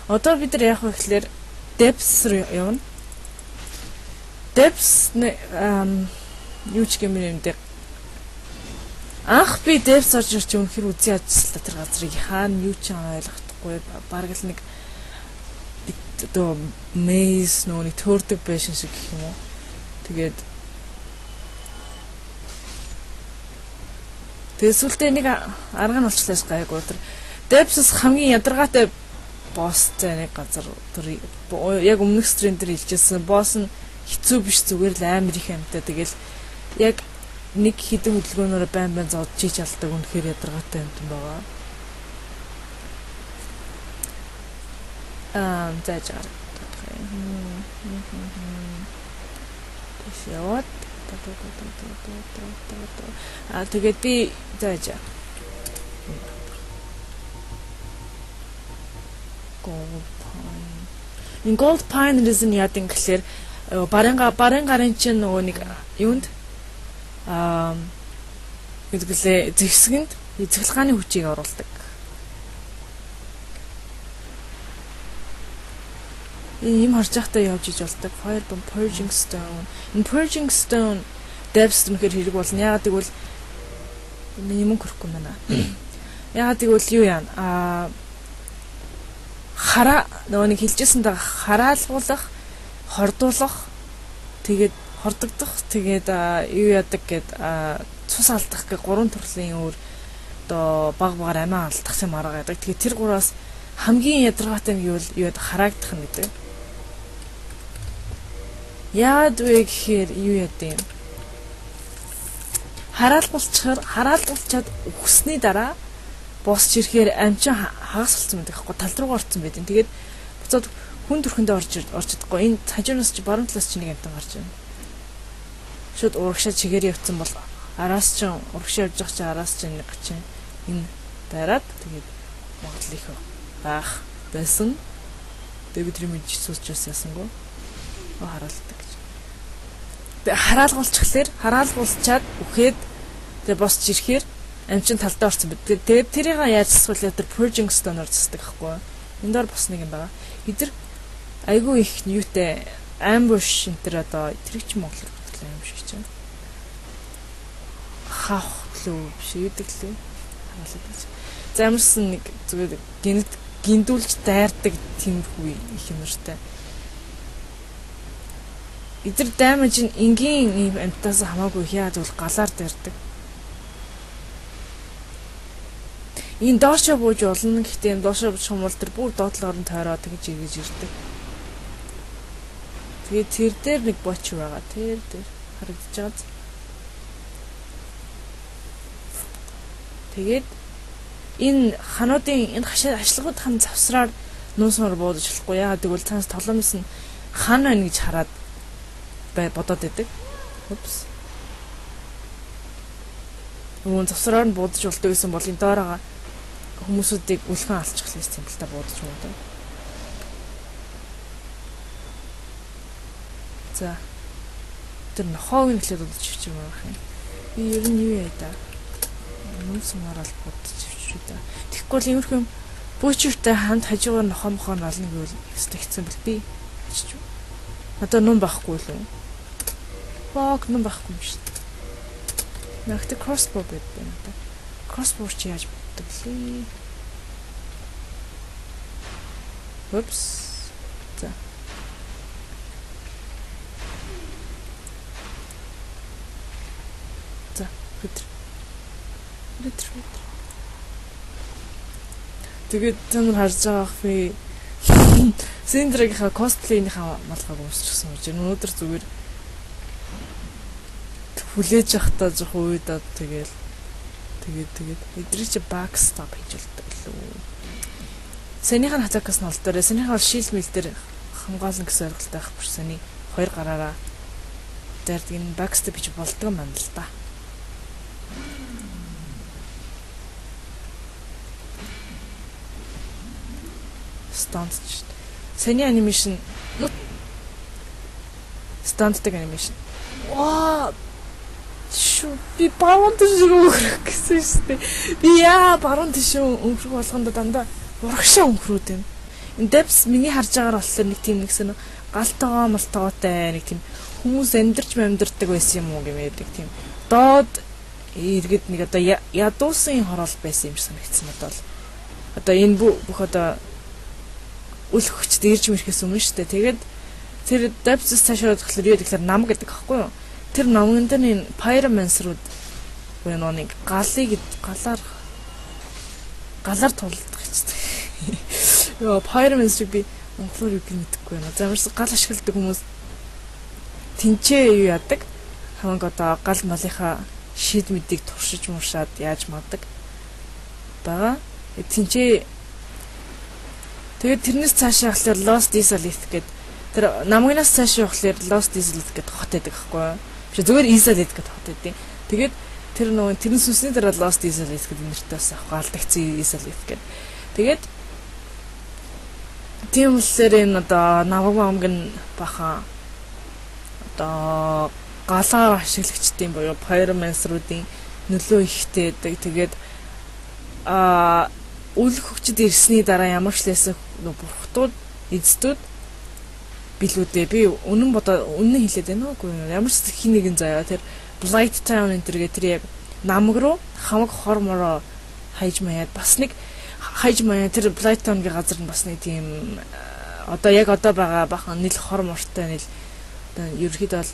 Одоо бид нар яах вэ гэхээр depths руу явна. Depths юу ч гэмээр юм дээр анх би depths орж ирч өнөхөр үзий ажиллаа тэр газрыг хаана юу ч ойлгохгүй бараг л нэг одоо maze нөө нэг төрдөг байшин шиг гэх юм уу. Тэгээд сүлдээ нэг арга нь болчихлоос гайгүй тэр depths хамгийн ядаргаатай босс зэний газар тэр яг өмнөх стрим дээр хэлжсэн босс нь хэцүү биш зүгээр л амар их амтай тэгэл яг нэг хідэн хөдөлгөөнөөр байн зодж чийж алдаг үнэхээр ядаргаатай юм байна. Зааж гарах. Тэшээд тэгээд би зааж Gold Pine reason яадаг гэхэлэр барин гарын чинь нөгөө нэг юунд гэдгэлээ зэвсгэнд эзэглэхааны хүчийг оруулдаг. Ийм харж байхдаа явж иж болдог. Firebomb Purging Stone. Энэ Purging Stone depths нөхөр хэрэг болно. Яагаад гэвэл миний мөнгө хөрөхгүй байна. Яагаад гэвэл юу яана? Хараа нөгөө нэг хэлжсэн даа хараалгуулах, хордуулах, тэгээд хордогдох, тэгээд юу яадаг гэд цус алдах гэх гурван төрлийн өөр одоо баг амиа алдах юм арга яадаг. Тэгээд тэр гураас хамгийн ядаргаатай нь юу яад хараагдах нь гэдэг. Яад вэ гэхээр юу яадаг юм? Хараалгуулчаад өгсөний дараа босч ирэхээр амчин хагас болсон байдаг хэвгүй тал руугаа орсон байдیں۔ Тэгээд буцаад хүн төрхөндөө орж идахгүй. Энэ хажуунаас чи баруун талаас чи нэг амтан гарч байна. Шууд урагшаа чигээр явцсан бол араас ч урагшаа явж байгаа чи араас ч нэг чинь энэ дараад тэгээд магадлал их байх байсан. Тэгээд тэр мэдж сууж ясангүй. Хараалдаг гэж. Тэгээд хараалгуулчихлаар хараалгуулчаад үхээд тэгээд босч ирэхээр амчин талдаа орсон бид. Тэгээд тэрийг яаж засвал тэр Purging Stone-оор засдаг байхгүй. Энд дор бос нэг юм байна. Эдэр айгүй их юутай ambush энэ одоо тэр ч монголоор бүтлээ юм шиг чинь. Хавх лөө биш үүдэг лээ. Хараалдаг. Замарсан нэг зүгээр гиндүүлж дайрдаг тиймэрхүү их юмртай. Эдэр damage нь энгийн амтаас хамаагүй яад бол галаар дайрдаг. Энэ доошоо бууж болно. Гэхдээ энэ доошоо бууж юм бол тэр бүр доотлоор нь тойроо тэгж иргэж ирдэг. Тэгээд тэр дээр нэг боч байгаа. Тэр дээр харагдаж байгаа. Тэгээд энэ хануудын энэ ашлагууд хан завсраар нуусмаар буудаж болохгүй. Яагаад гэвэл цаанаас толомс нь хан байна гэж хараад бодоод байдаг. Упс. Нөгөө завсраар нь буудаж болдог гэсэн бол энэ доороо хүмүүсүүдийг үлхэн алчих гэсэн юм л та буудаж байгаа. За. Тэр нохоог нь хэлээд удаж чивч юм байх юм. Би ер нь юу яа да. Нүмсмаар л бодож чивчрээ да. Тэгэхгүй л иймэрхүү бүүчртэй хамт хажуугаар нохомхон олно гэвэл өстэй хэцүү бэл би ачиж. Одоо нүм байхгүй л үү? Бог нүм байхгүй юм шүү дээ. Нахта crossbow байна да. Crossbow чи яаж боддог лээ? Упс. За. За, хитр. Тэгээд тань харж байгаа би Синдрэгийнхаа косплейнийхаа малгайг өмсчихсэн гэж. Өнөөдөр зүгээр хүлээж явахдаа жоох уйдаад тэгээд эдрий чи backstop хийж болдог лөө. Санийхаа хацаакаас нь олдорой. Санийхаа shield mill дээр хамгаална гэсэн ойлголттой байх биш. Саний хоёр гараараа дээрд энэ backstop хийж болдог юм байна л да. Stunt. Саний анимашн stunt-тэй анимашн. Ваа! Би баруун тийш өнгөрөх гэсэн шүү дээ. Би яа баруун тийш өнгөрөх болгонд дандаа урагшаа өнгөрөөд юм. Depths миний харж байгаагаар болохоор нэг тийм нэгсэн галтайгаа малтайгаатай нэг тийм хүмүүс амьдэрдэг байсан юм уу гэмээр нэг тийм доод иргэд нэг одоо ядуусан хороол байсан юм шиг санагдсан надад бол. Одоо энэ бүх одоо үл хүчтэй ирж мэрхээс өмнө шүү дээ. Тэгээд тэр Depths цаашаа болохоор юу гэхээр нам гэдэг аахгүй юу? Тэр намын дээр энэ pyromancer-ууд буюу нэг галаар тулдаг гэсэн. Йоо, pyromancer би монголоор юу гэж мэдэхгүй байна. Замарс гал ашигладаг хүмүүс тэнцээ юу яадаг? Хамаг одоо гал малынхаа шид мэдийг туршиж муршаад яаж мадаг байгаа. Тэнцээ тэгээд тэрнээс цаашаа болохоор Lost Isolith гэдэг тэр намгынаас цаашаа явахлаар Lost Isolith гэдэг хот байдаг аахгүй юу? Биш зүгээр Isolith гэдэг хот байдаг. Тэгээд тэр нөгөө тэрэн сүнсний дараа Lost Isolith гэдэг нэртэй бас авах алдагцсан Isolith гэдэг. Тэгээд тийм үлээр энэ одоо намаг нь бахан одоо галаар ашиглагчдын буюу pyromancer-уудын нөлөө ихтэй байдаг. Тэгээд үл хөгчд ирсний дараа ямар ч лээсээ бурхтууд эздүүд билүүдээ би үнэн хэлээд байна уу үгүй ямар ч хин нэгэн заяа тэр Blight Town энэ төргээ тэр яг намаг руу хамаг хормороо хайж маяад бас нэг хайж маяа тэр Blight Town-гийн газар нь бас нэг тийм одоо яг одоо байгаа бахан нийл хормортой нийл одоо ерөөхдөө бол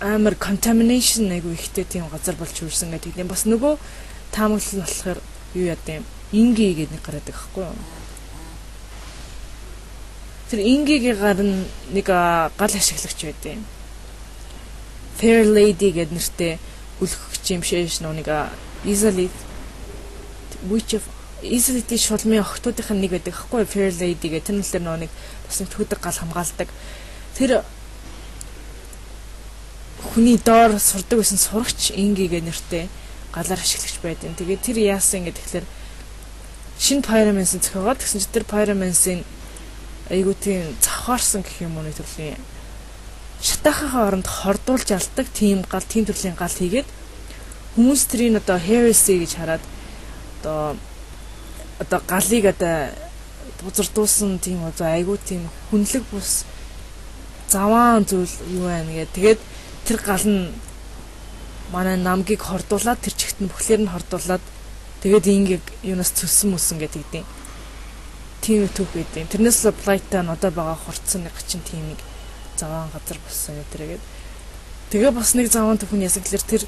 амар contamination айгу ихтэй тийм газар болж үрсэн гэдэг тийм бас нөгөө таамаглал болохоор юу яа гэм инги гэдэг нэг гараад байгаа хгүй юу. Тэр ингигийн гар нь нэг гал ашиглагч байдیں۔ Fair Lady гэдэг нэртэй үлгэгч юм шээш нэг Isolith Witch of Isolith-ийн шулмын охтуудын нэг байдаг хгүй юу. Fair Lady гэх тэр нэлээр нэг бас нэг төдөг гал хамгаалдаг. Тэр хүний доор сурдаг байсан сурагч инги гэдэг нэртэй галаар ашиглагч байдیں۔ Тэгээд тэр яасан гэдэг тэгэхээр шинэ pyromancer зохиогоод тэгсэн чинь тэр pyromancer айгуу тийм завхаарсан гэх юм уу нэг төрлийн шатаахаа оронд хордуулж алдаг тийм төрлийн гал хийгээд хүмүүс тэрийг одоо heresy гэж хараад одоо галыг одоо бузардуулсан тийм одоо айгуу тийм хүнлэг бус заваан зүйл юу байна гэдэг. Тэгээд тэр гал нь манай намгийг хордуулаад тэр чигт нь бүхлээр нь хордуулаад тэгээд ингийг юунаас цөссөн мүсэн гэдэг юм. Тийм төв гэдэг. Тэрнээс Blight-тай одоо байгаа хурцсан нэг чинь тийм нэг заваан газар болсон гэтэргээд. Тэгээ бас нэг заваан төхөн ясаг гэлэр тэр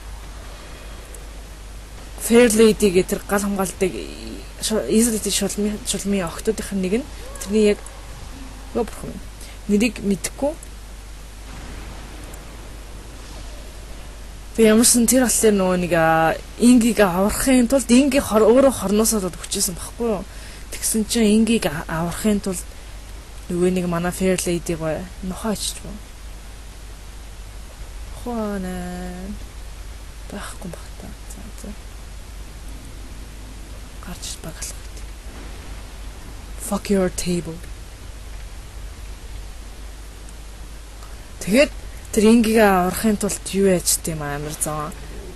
Fair Lady гэх тэр гал хамгаалдаг Isolith-ийн шулмын охтуудын нэг нь тэрний яг гобрхон нэрийг мэдэхгүй. Би ямарсан тэр болохоор нөгөө нэг ингийг аврахын тулд инги өөрөө хорноосоо хүчээсэн баггүй юу. Тэгсэн чинь ингийг аврахын тулд нөгөө нэг манай Fair Lady гоё нохоочч бо. Хоонаа байхгүй багтаа. За. Гарч баглах. Fuck your table. Тэгээд тэр ингийг аврахын тулд юу яаж тийм амар заа.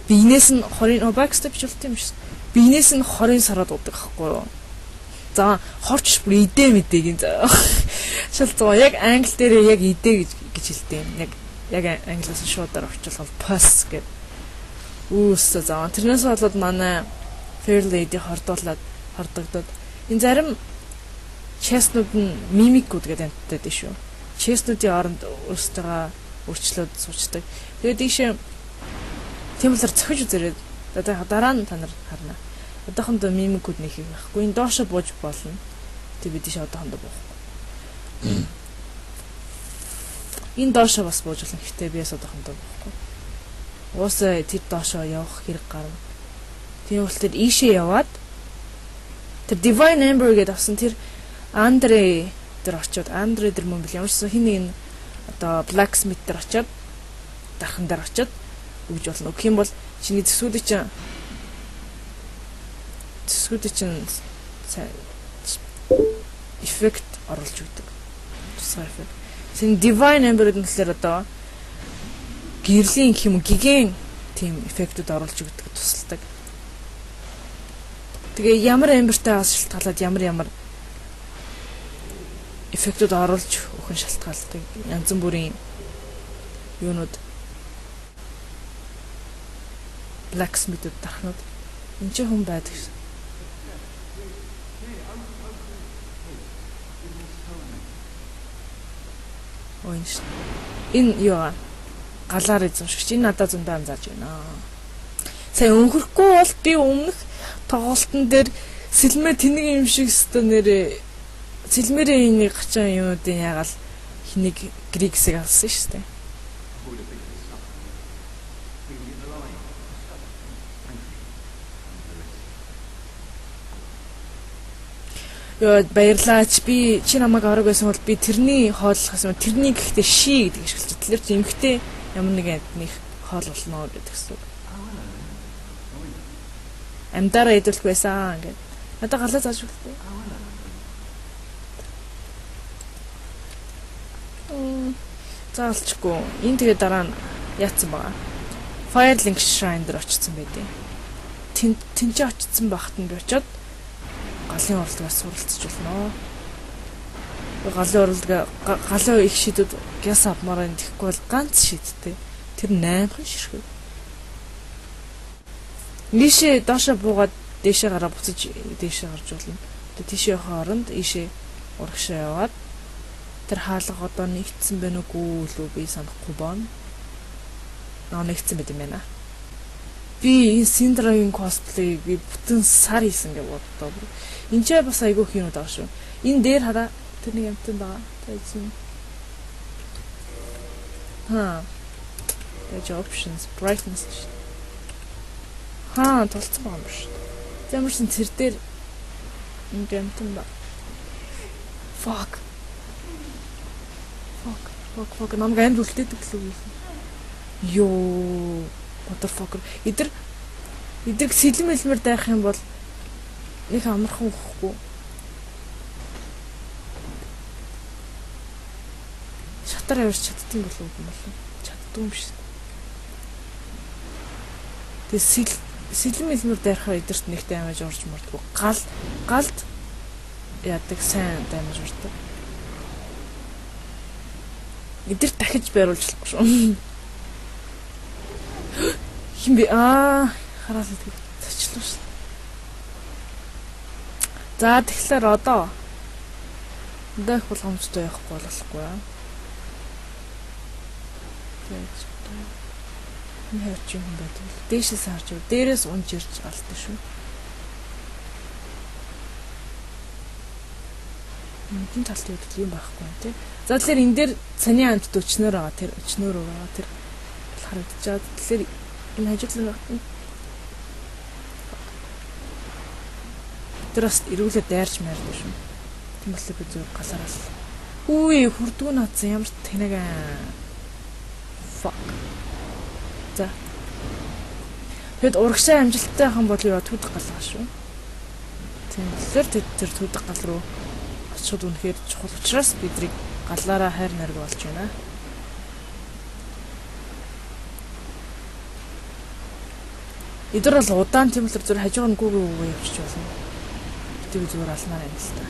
Биенээс нь 20 backstep ч болт юм шиг. Биенээс нь 20 сараад удаг байхгүй юу. За хорч бүр идэ мэдээг заа. Шал заа яг англи дээр яг идэ гэж хэлдэг. Яг англиас шуудаар орчуулбал pass гэдэг. Үүс заа. Тэрнээс болоод манай Fair Lady хордуулаад хордогдоод энэ зарим chestнууд нь mimic-ууд гэдэг амттай шүү. Chestнуудын оронд өөрсдөө өөрчлөөд суучдаг. Тэгээд ийшээ тийм болохоор цохиж үзэрээд дараа нь та нар харна. Одоохондоо мимикүүд нэг их байхгүй. Энэ доошо бууж болно. Тэг бид тийш одоохондоо буухгүй. Энэ доошо бас бууж болно. Гэхдээ би бас одоохондоо буухгүй. Уусаа тэр доошо явах хэрэг гарна. Тийм болохоор ийшээ яваад тэр Divine Ember гэдэг авсан тэр Андре дээр очиод Андре дээр мөн бил ямарсан хин нэг одоо Blacksmith дээр очиод дархан дээр очиод өгж болно. Өгөх юм бол чиний зэсүүдийн чинь эффект оруулж өгдөг. Тусгай эффект. Син Divine Ember-д нэлээр одоо гэрлийн гэх юм уу гигэн тийм эффектүүд оруулж өгдөг тусалдаг. Тэгээ ямар Ember-тай бас шалтгаалаад ямар эффектүүд оруулж өгөх шалтгаалдаг янз бүрийн юунууд blacksmith-д дарахнууд энэ ч хүн байдаг шээ. Энэ юу галаар эзэмшигч энэ надад зөндөө анзаарч байна. Сайн өнхөрөхгүй бол би өмнөх тоглолтын дээр сэлмээ тэнэг юм шиг өстө нэрээ сэлмээрээ энийг гачаа юмудын ягаал хэнийг гриксийг алсан шүү дээ. Яа баярлаач би чи намайг орог байсан бол би тэрний хооллох юм тэрний гэхдээ ши гэдэг ашиглаж тэр чи эмхтэй ямар нэг амтных хоол болно гэдэгсэн. Амдаараа идүүлэх байсан гэдэг. Надад галаа зааж өгдөө. Заалчгүй. Энэ тэгээ дараа нь яатсан байгаа. Firelink Shrine дээр очсон байдیں۔ Тэнцээ очсон багт нь би очиод галын уралдагаас суралцж болно. Галын уралдаг галын их шидэд гяс авмаар энэ тэхгүй бол ганц шидтэй. Тэр 8хан ширхэг. Нишээ доошо буугаад дээшээ гараа буцаж дээшээ гарч болно. Тэгээ тийшээ хооронд ийшээ урагшаа яваад тэр хаалга одоо нэгдсэн байна уугүй лөө би санахгүй байна. Нэгдсэн байт юм байна. Би энэ Синдрагийн косплейг би бүтэн сар хийсэн гэж боддоо. Энд ч бас айгүй их юм даа шүү. Энэ дээр хараа тэр нэг амтан байгаа. Тэгсэн. Page options brightness. Толцсон байгаа юм шүү. Ямарсан тэр дээр энэ амтан ба. Fuck. Нам ганд үлдээдэг л үү. Йоо, motherfucker. Эдэр сэлмэлмэр дайх юм бол их амархан өгөхгүй. Шатар явж чаддсан болов уу юм бол. Чаддгүй юм шиг. Тэгээ сэлмэлмэр дайхаар эдэрт нэг даймаж орж мөрдгөө. Галд яадаг сайн даймаж ордог. Эдэр дахиж байруулж болохгүй шүү. Хин би хараад тачлаа шүү. За тэгэхээр одоо дэх болгоомжтой явахгүй болохгүй аа. Энэ хавч юм байдаг. Дээшээс харж байгаа. Дээрээс унж ирж алтай шүү. Энд талт үүдэл юм байхгүй тий. За тэгэхээр энэ дээр цаний амт өчнөр байгаа. Тэр өчнөр байгаа. Тэр харагдчихад тэгэхээр энэ хажуудлын багт тэр бас эргүүлээ дайрч маардаг шүү. Тийм болохоор би зөв галаараа. Үгүй хурдгүй наацсан ямар тэнэг fuck. За. Тэгэд урагшаа амжилттай хан бол яа түдэх галаа шүү. Тийм болохоор тэр түдэх гал руу очиод үнэхээр чухал учраас бидрийг галаараа хайр нариг болж байна. Эдгээр бол удаан тийм л зөв хажууг нь гүүгээ явчих болно. Тэр зүгээр алмаар юм л та.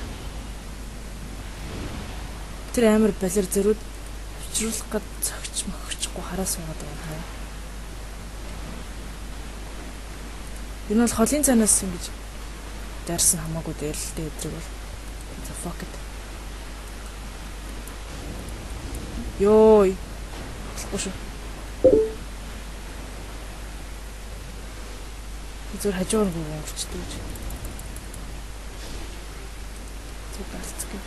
Тэр амар балер зөрүүд авчруулах гээд цогч мөхчихгүй хараа суугаад байгаа хаа. Энэ бол холын цанаас ингэж дайрсан хамаагүй дээр л дээ эдрэг бол. The fuck it. Йой. Слушай. Зүгээр хажуугаар гүйгэрчдэг гэж. Зүг алцдаг.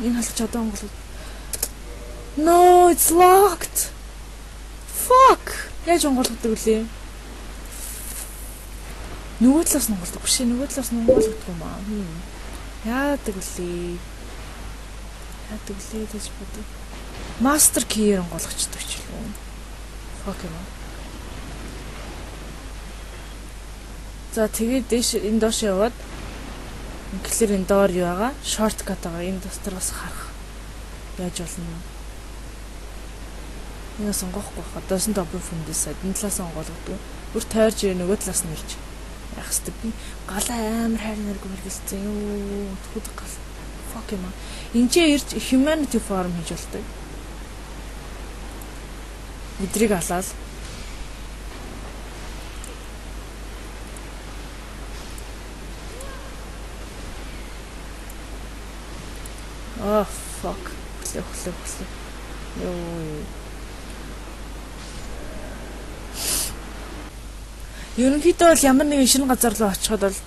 Энэ халч одоо онгол. No, it's locked. Fuck. Яаж онгоолгодог вүлээ? Нөгөө талаас нь онгоолдог биш ээ. Нөгөө талаас нь онгоолгодог юм аа. Яадаг вүлээ? Гэж бодог. Master key-ээр онгоолгочдөг ч л үү. Fuck юм. За тэгээд дээш энэ доош яваад ингээр энэ доор юу байгаа? Shortcut байгаа. Энэ достороос харах. Яаж болно? Энэ сонгохгүй хаа. Doesn't open from this side. Энэ талаас онгоолгодог. Бүр тойрж нөгөө талаас нь ирж Яах вэ? Би галаа амар хайр нэргүй мэргэлцсэн. Юу тхүүд гал. Fuck юм. Энд ирж humanity forum хийж болтой. Өдрийг алаад oh fuck. Хүлээ. Ёо. Ерөнхийдөө бол ямар нэгэн шинэ газар руу очиход бол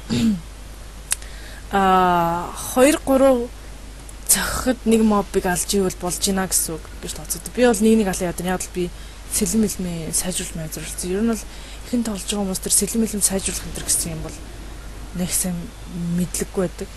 2-3 цохиход нэг мобыг алж ивэл болж гинэ гэсэн үг гэж тооцоод. Би бол нэг алаа яадаг. Яг л би сэлэм мэлмээ сайжруулах зорилсон. Ер нь бол ихэн тоглож байгаа хүмүүс тэр сэлэм мэлэм сайжруулах энэ гэсэн юм бол нэг сайн мэдлэггүй байдаг.